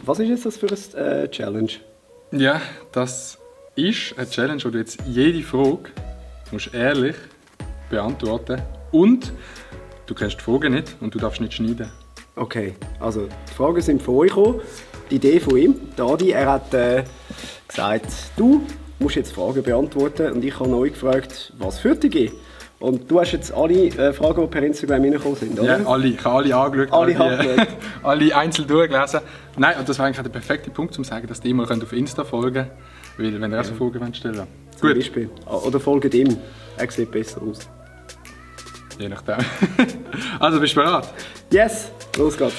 Was ist jetzt das für eine Challenge? Ja, das ist eine Challenge, wo du jetzt jede Frage musst ehrlich beantworten und du kennst die Fragen nicht und du darfst nicht schneiden. Okay, also die Fragen sind von euch gekommen. Die Idee von ihm, der Adi, er hat gesagt, du musst jetzt Fragen beantworten und ich habe euch gefragt, was für dich? Und du hast jetzt alle Fragen, die per Instagram reingekommen sind, oder? Ja, alle. Ich habe alle angeschaut. Alle einzeln durchgelesen. Nein, und das war eigentlich der perfekte Punkt, um zu sagen, dass die immer auf Insta folgen können. Weil, wenn ihr auch so Fragen stellen wollt. Zum Beispiel. Oder folgt ihm. Er sieht besser aus. Je nachdem. Also, bist du bereit? Yes, los geht's.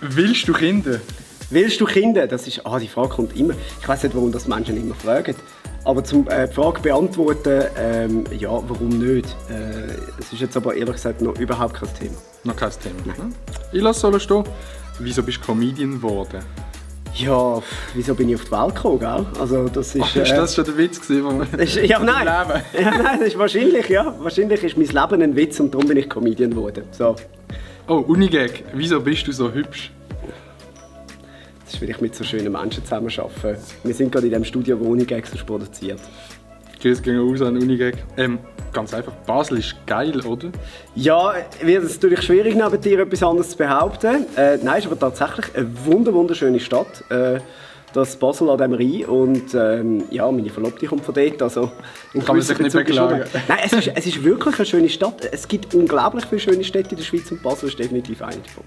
Willst du Kinder? Willst du Kinder? Das ist, die Frage kommt immer. Ich weiß nicht, warum das Menschen immer fragen. Aber zum die Frage beantworten, ja, warum nicht? Es ist jetzt aber ehrlich gesagt noch überhaupt kein Thema. Noch kein Thema. Nein. Ich lasse es stehen. Wieso bist du Comedian geworden? Ja, wieso bin ich auf die Welt gekommen, gell? Also, das ist... ist das schon der Witz gewesen? Ja, nein. Ja, nein, das ist wahrscheinlich, ja. Wahrscheinlich ist mein Leben ein Witz und darum bin ich Comedian geworden. So. Oh, Unigag. Wieso bist du so hübsch? Das ist, weil ich mit so schönen Menschen zusammen arbeite. Wir sind gerade in dem Studio, wo Unigags produziert. Grüß gehen raus an Unigag. Ganz einfach, Basel ist geil, oder? Ja, wird es natürlich schwierig, neben dir etwas anderes zu behaupten. Nein, ist aber tatsächlich eine wunderschöne Stadt. Das Basel an dem Rhein. Und ja, meine Verlobte kommt von dort. Also kann man sich nicht beklagen. Nein, es ist wirklich eine schöne Stadt. Es gibt unglaublich viele schöne Städte in der Schweiz und Basel ist definitiv eine davon.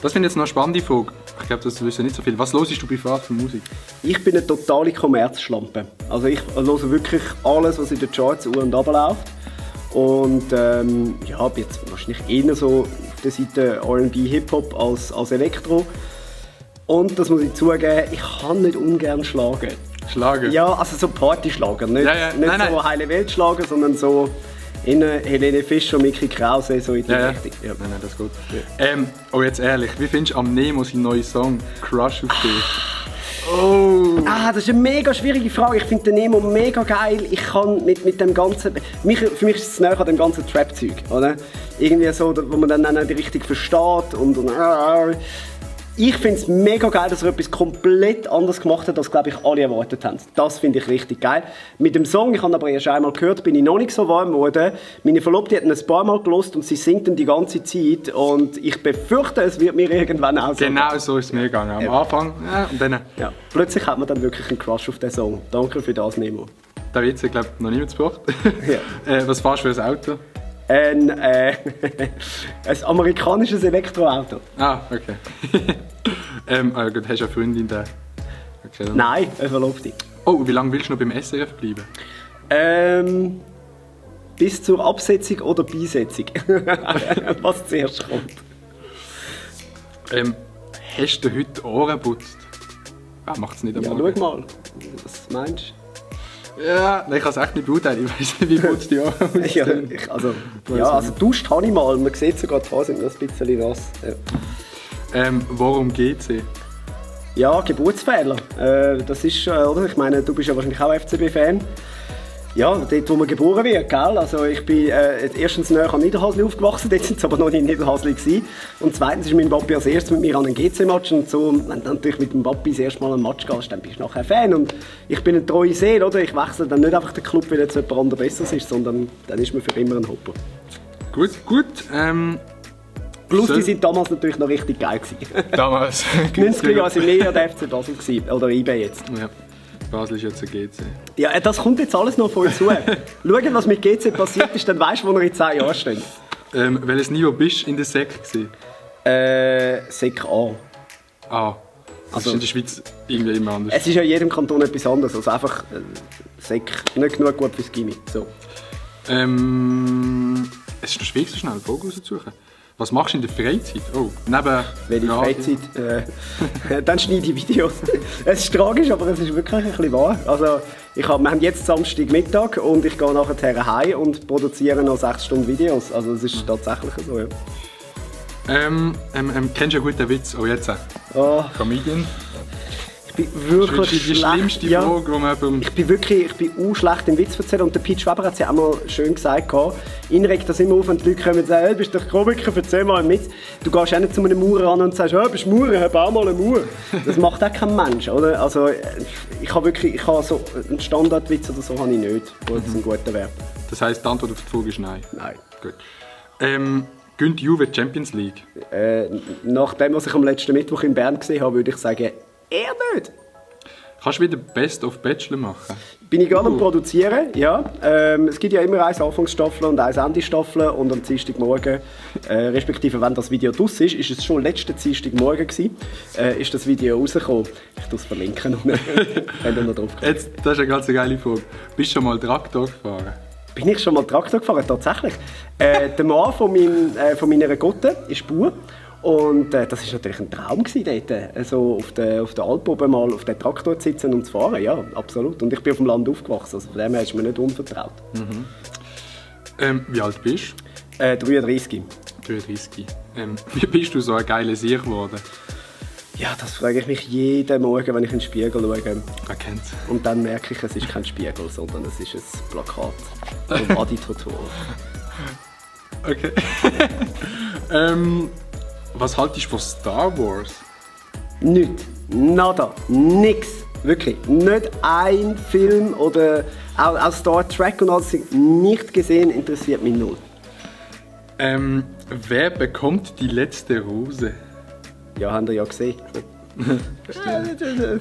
Das finde ich jetzt noch eine spannende Frage. Ich glaube, das wissen nicht so viel. Was hörst du privat für Musik? Ich bin eine totale Kommerzschlampe. Also ich höre wirklich alles, was in den Charts u- und runterläuft. Und ja, bin jetzt wahrscheinlich eher so auf der Seite R&B, Hip-Hop als Elektro. Und das muss ich zugeben, ich kann nicht ungern schlagen. Schlagen? Ja, also so Partyschlager. Nicht, Nein. so heile Welt schlagen, sondern so Helene Fischer, Micky Krause, so in die Richtung. Ja. Nein, das ist gut. Ja. Oh, jetzt ehrlich, wie findest du am Nemo seinen neuen Song «Crush auf dich»? Oh! Das ist eine mega schwierige Frage. Ich finde den Nemo mega geil. Ich kann mit dem ganzen... Für mich ist es näher an dem ganzen Trap-Zeug, oder? Irgendwie so, wo man dann nicht richtig versteht und ich finde es mega geil, dass er etwas komplett anderes gemacht hat, als, glaube ich, alle erwartet haben. Das finde ich richtig geil. Mit dem Song, ich habe aber erst einmal gehört, bin ich noch nicht so warm geworden. Meine Verlobte hat ihn ein paar Mal gehört und sie singt ihn die ganze Zeit. Und ich befürchte, es wird mir irgendwann auch so. Genau so ist es mir gegangen. Am Anfang und dann... Ja, plötzlich hat man dann wirklich einen Crush auf den Song. Danke für das, Nemo. Der Witz hat, glaube ich, noch niemand gebracht. Ja. Was fährst du für ein Auto? Ein amerikanisches Elektroauto. Ah, okay. Gut, hast du eine Freundin da? Okay, Nein, eine Verlobte. Oh, wie lange willst du noch beim SRF bleiben? Bis zur Absetzung oder Beisetzung. Was zuerst kommt. Hast du heute die Ohren geputzt? Macht es nicht Ja, einmal. schau mal. Was meinst du? Ja, nein, ich kann es echt nicht beurteilen. Ich weiß nicht, wie putzt die Ohren aus. Also duscht habe ich mal. Man sieht sogar, die Haare sind noch ein bisschen nass. Ja. Worum geht es? Ja, Geburtsfehler. Das ist, oder? Ich meine, du bist ja wahrscheinlich auch FCB-Fan. Ja, dort, wo man geboren wird, gell? Also ich bin erstens näher an Niederhasli aufgewachsen, dort sind sie aber noch nicht in Niederhasli gewesen. Und zweitens ist mein Papi als erstes mit mir an einen GC-Match und so. Wenn du natürlich mit dem Papi das erste Mal an einen Match gehst, dann bist du nachher Fan. Und ich bin eine treue Seele, oder? Ich wechsle dann nicht einfach den Club, weil jetzt jemand anderes besser ist, sondern dann ist man für immer ein Hopper. Gut. Plus, die sind damals natürlich noch richtig geil gewesen. Damals? 90er Jahre sind wir der FC Basel gewesen, oder IB jetzt. Ja. Basel ist jetzt ein GC. Ja, das kommt jetzt alles noch voll zu. Schauen, was mit GC passiert ist, dann weißt du, wo wir in 10 Jahren stehen. Welches Niveau bist du in der Sek gewesen? Sek A. Ah. Das ist in der Schweiz irgendwie immer anders. Es ist ja in jedem Kanton etwas anderes. Also einfach Sek nicht genug gut fürs Gimmi. So. Es ist noch schwierig, so schnell einen Vogel rauszusuchen. Was machst du in der Freizeit? Oh, neben Welche Freizeit? Dann schneide ich Videos. Es ist tragisch, aber es ist wirklich ein bisschen wahr. Also, wir haben jetzt Samstagmittag und ich gehe nachher heim und produziere noch 6 Stunden Videos. Also es ist tatsächlich so, ja. Kennst du einen guten Witz? Oh, jetzt. Oh. Comedian? Ich bin wirklich Das ist die schlimmste Frage, die man beim... Ich bin auch schlecht im Witz erzählen und der Pete Schweber hat es ja auch mal schön gesagt. Ihn regt das immer auf, wenn die Leute kommen und sagen, hey, du bist doch Komiker, erzähl mal einen Witz. Du gehst auch nicht zu einem Maurer ran und sagst, hey, bist du Maurer, hab auch mal einen Mauer. Das macht auch kein Mensch, oder? Also ich habe so einen Standardwitz oder so habe ich nicht, wo das ein guter wäre. Das heisst, die Antwort auf die Frage ist nein. Nein. Gut. Gönnt Juve die Champions League? Nach dem, was ich am letzten Mittwoch in Bern gesehen habe, würde ich sagen, eher nicht. Kannst du wieder Best of Bachelor machen? Bin ich gerade am Produzieren, ja. Es gibt ja immer eine Anfangsstaffel und eine Endestaffel und am Dienstagmorgen, respektive wenn das Video draus ist es schon letzten Dienstagmorgen gewesen, ist das Video rausgekommen. Ich tue es verlinken und wenn ihr noch drauf kommt. Jetzt, das ist eine ganz geile Frage. Bist du schon mal Traktor gefahren? Bin ich schon mal Traktor gefahren? Tatsächlich. Der Mann von meiner Gotte ist Bauer. Und das war natürlich ein Traum dort, also auf der Alp oben mal auf den Traktor zu sitzen und zu fahren, ja, absolut. Und ich bin auf dem Land aufgewachsen, also von dem her ist mir nicht unvertraut. Wie alt bist du? 33. 33. Wie bist du so ein geiler Sieg geworden? Ja, das frage ich mich jeden Morgen, wenn ich in den Spiegel schaue. Wer kennt's? Und dann merke ich, es ist kein Spiegel, sondern es ist ein Plakat von Adi Totoro. Okay. Was haltest du von Star Wars? Nichts. Nada. Nix. Wirklich. Nicht ein Film oder auch Star Trek und alles nicht gesehen, interessiert mich null. Wer bekommt die letzte Rose? Ja, haben wir ja gesehen.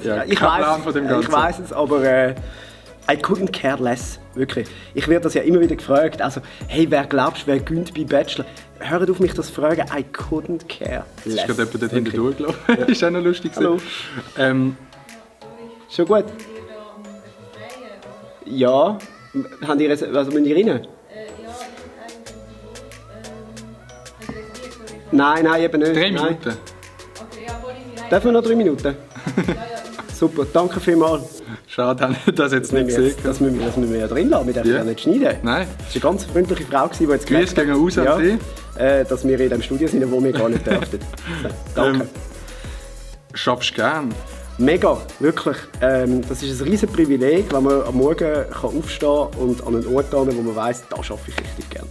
Ja, ich weiß es, aber I couldn't care less. Wirklich. Ich werde das ja immer wieder gefragt. Also, hey, wer glaubst du, wer gönnt bei Bachelor? Hört auf mich das zu fragen. I couldn't care less. Es ist gerade jemand dort hinten durchgelaufen. Ja. Ist auch noch lustig. Hallo. Schon gut? Ja. Haben die also müssen die rein? Nein, eben nicht. 3 Minuten. Dürfen wir noch 3 Minuten? Super, danke vielmals. Schade, dass ich das jetzt nicht gesehen habe. Das müssen wir ja drin lassen, wir dürfen ja nicht schneiden. Nein. Das war eine ganz freundliche Frau, die jetzt Grüß gegen raus an Sie. Dass wir in dem Studio sind, wo wir gar nicht dürften. Danke. Schaffst du gern? Mega, wirklich. Das ist ein riesen Privileg, wenn man am Morgen aufstehen kann und an einen Ort gehen, wo man weiss, da arbeite ich richtig gern.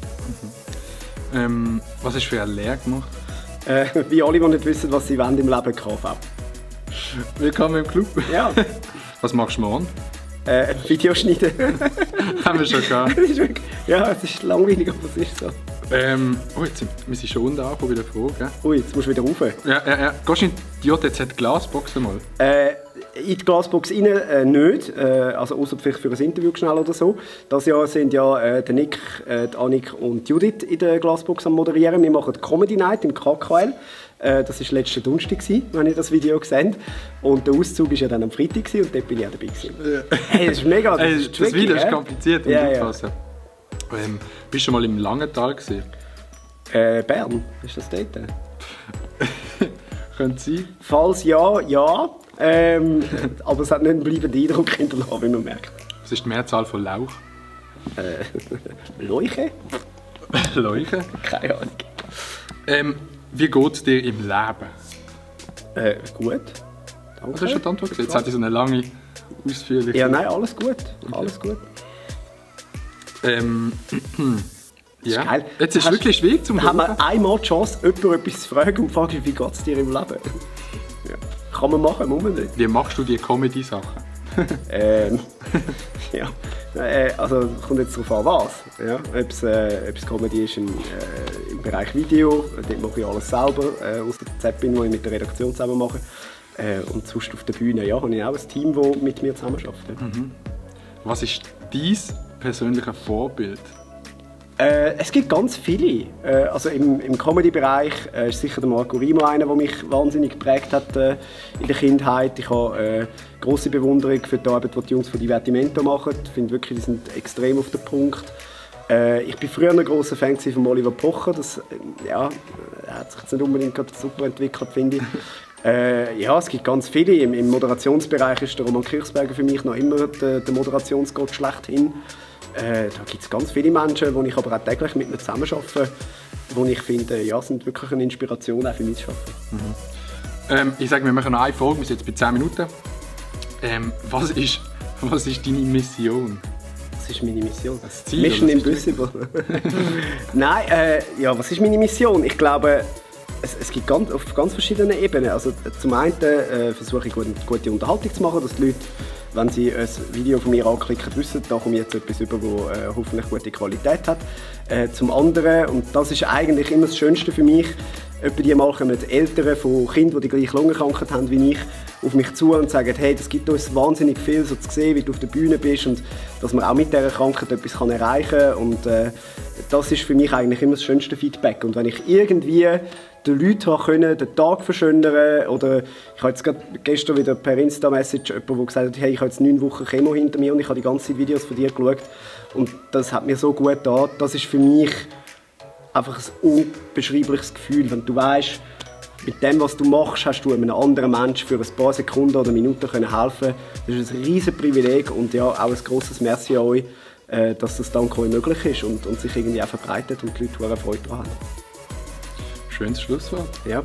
Was hast du für eine Lehre gemacht? Wie alle, die nicht wissen, was sie wollen im Leben, KV. Willkommen im Club. Ja. Was machst du morgen? Video schneiden. Haben wir schon gehabt. Ja, es ist langweilig, aber es ist so. Wir sind schon unten angekommen bei der Frage. Gell? Ui, jetzt musst du wieder rauf. Ja. Gehst du in die JTZ Glasbox einmal? In die Glasbox rein nicht, also außer vielleicht für ein Interview schnell oder so. Das Jahr sind ja der Nick, die Annik und die Judith in der Glasbox am Moderieren. Wir machen die Comedy Night im KKL. Das war letzten Donnerstag, wenn ihr das Video seht. Und der Auszug war ja dann am Freitag und dort bin ich auch dabei. Ja. Hey, das ist mega, das ist tricky, das Video ist kompliziert, um aufpassen. Bist du schon mal im Langenthal gesehen? Bern, ist das dort? Könnte sein. Falls ja, ja. Aber es hat nicht einen bleibenden Eindruck hinterlassen, wie man merkt. Was ist die Mehrzahl von Lauch? Leuche? Leuche? Keine Ahnung. Wie geht es dir im Leben? Gut. Danke. Was hast du die Antwort gesehen? Jetzt hatte ich so eine lange, ausführliche... Ja, nein, alles gut. Alles gut. Ja. Geil. Jetzt ist es wirklich schwierig zum Haben wir einmal die Chance, jemanden etwas zu fragen und fragst, wie geht es dir im Leben? Ja. Kann man machen, muss man nicht. Wie machst du die Comedy-Sachen? Ja. Also kommt jetzt darauf an, was. Ja. Ob es Comedy ist im Bereich Video, dort mache ich alles selber, aus der Zeppin, die ich mit der Redaktion zusammen mache. Und sonst auf der Bühne ja, habe ich auch ein Team, das mit mir zusammenarbeitet. Mhm. Was ist dein persönliches Vorbild? Es gibt ganz viele. Also im Comedy-Bereich ist sicher der Marco Rimo einer, der mich wahnsinnig geprägt hat in der Kindheit. Ich habe grosse Bewunderung für die Arbeit, die die Jungs von Divertimento machen. Ich finde wirklich, die sind extrem auf den Punkt. Ich war früher ein grosser Fan von Oliver Pocher. Das hat sich jetzt nicht unbedingt super entwickelt, finde ich. Ja, es gibt ganz viele. Im Moderationsbereich ist der Roman Kirchsberger für mich noch immer der Moderationsgott schlechthin. Da gibt es ganz viele Menschen, die ich aber auch täglich mit mir zusammenarbeite, die ich finde, ja, sind wirklich eine Inspiration auch für mich zu arbeiten. Ich sage, wir machen noch eine Folge, wir sind jetzt bei 10 Minuten. Was ist deine Mission? Was ist meine Mission? Das Ziel, Mission oder was ist Impossible. Nein, ja, was ist meine Mission? Ich glaube, es gibt auf ganz verschiedenen Ebenen. Also, zum einen versuche ich gute Unterhaltung zu machen, dass die Leute, wenn sie ein Video von mir anklicken, wissen, da komme ich jetzt etwas über, das hoffentlich gute Qualität hat. Zum anderen, und das ist eigentlich immer das Schönste für mich, etwa die Mal kommen die Eltern von Kindern, die die gleiche Lungenkrankheit haben wie ich, auf mich zu und sagen, hey, das gibt uns wahnsinnig viel, so zu sehen, wie du auf der Bühne bist und dass man auch mit dieser Krankheit etwas erreichen kann. Und das ist für mich eigentlich immer das schönste Feedback. Und wenn ich irgendwie den Leuten den Tag verschönern oder ich habe jetzt gerade gestern wieder per Insta-Message jemanden, der gesagt hat, hey, ich habe jetzt 9 Wochen Chemo hinter mir und ich habe die ganze Zeit Videos von dir geschaut und das hat mir so gut getan. Das ist für mich einfach ein unbeschreibliches Gefühl, wenn du weißt, mit dem, was du machst, hast du einem anderen Menschen für ein paar Sekunden oder Minuten helfen. Das ist ein riesen Privileg und ja, auch ein grosses Merci an euch, dass das dank euch möglich ist und sich irgendwie auch verbreitet und die Leute eine Freude daran haben. Schönes Schlusswort. Ja.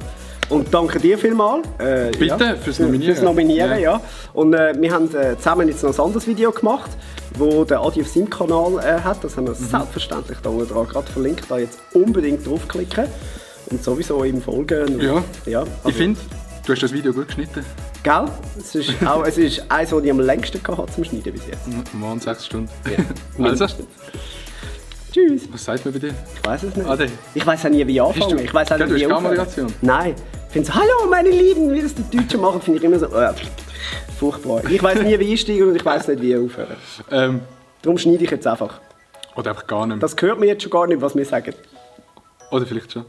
Und danke dir vielmals. Bitte, ja, fürs Nominieren. Fürs Nominieren, ja. Und wir haben zusammen jetzt noch ein anderes Video gemacht, das der Adi auf seinem Kanal hat. Das haben wir selbstverständlich da unten dran gerade verlinkt. Da jetzt unbedingt draufklicken und sowieso ihm folgen. Ja, also, ich finde, du hast das Video gut geschnitten. Gell? Es ist eins, das ich am längsten hatte zum Schneiden bis jetzt. Morgen 6 Stunden. Ja. Also, tschüss. was sagt man bei dir? Ich weiß es nicht. Ade. Ich weiß auch nie, wie anfangen. Ich weiß auch Ja, nicht, du wie hast keine aufhören. Moderation. Nein. Ich finde so, hallo meine Lieben, wie das die Deutschen machen, finde ich immer so furchtbar. Ich weiß nie, wie einsteigen und ich weiß nicht, wie aufhören. Darum schneide ich jetzt einfach. Oder einfach gar nicht mehr. Das hört man jetzt schon gar nicht, was wir sagen. Oder vielleicht schon.